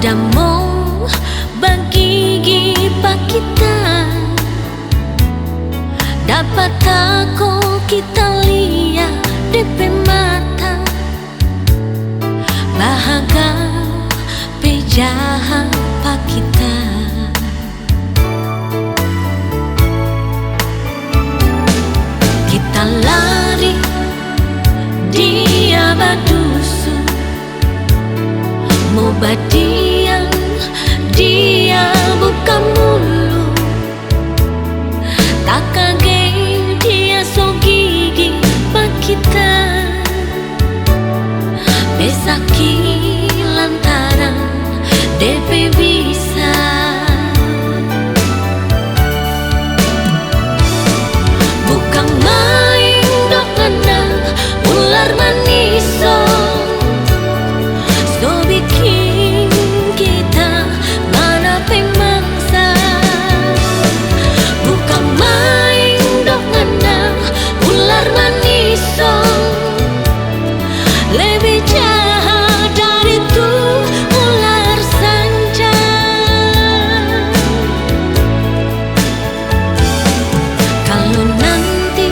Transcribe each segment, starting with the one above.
Damo bagi pak kita dapat aku kita lihat DP mata bahagia pejahat pak kita. Kita lari dia badusu mau badiang dia buka mulu tak kaget dia so gigi pak kita besaki lantaran DP bisa bukan main dok anak ular maniso so bikin kita mana pemangsa bukan main dok anak ular maniso lebih jahat dari itu ular saja. Kalau nanti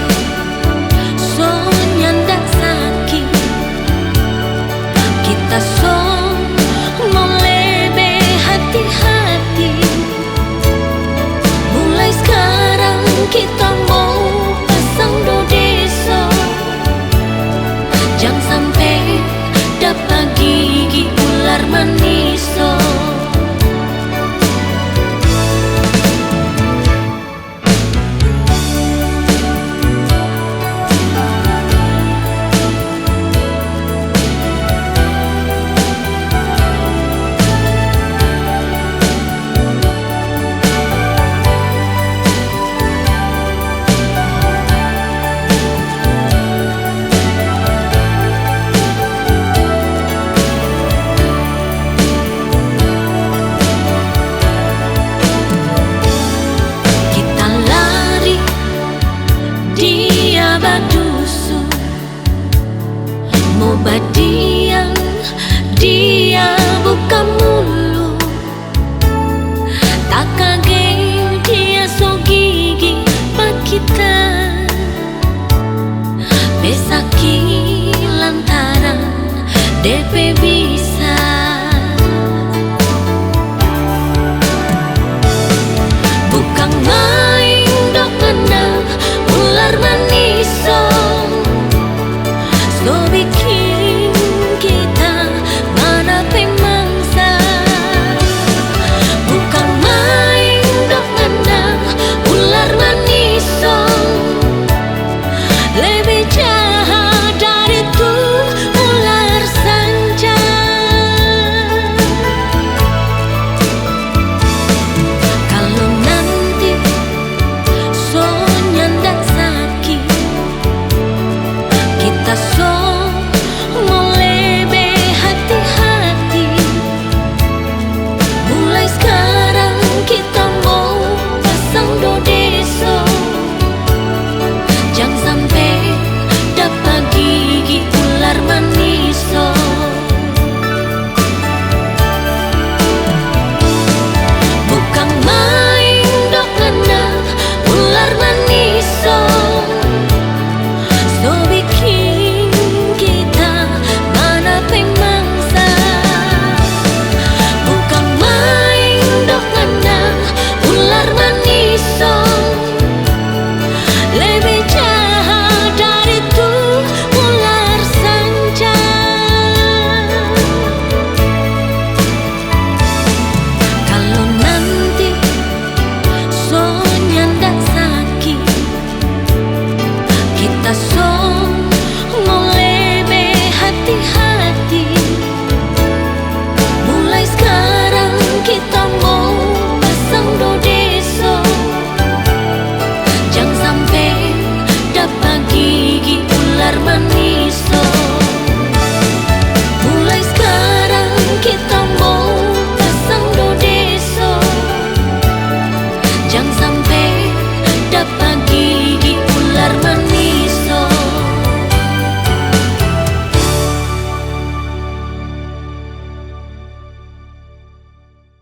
so nyanda sakit kita so mau lebih hati-hati. Mulai sekarang kita mau pasang dodeso jangan sampai dapat gigi ular maniso. Badusu mau badiang dia buka mulu tak kaget dia so gigi pak kita besaki lantaran DP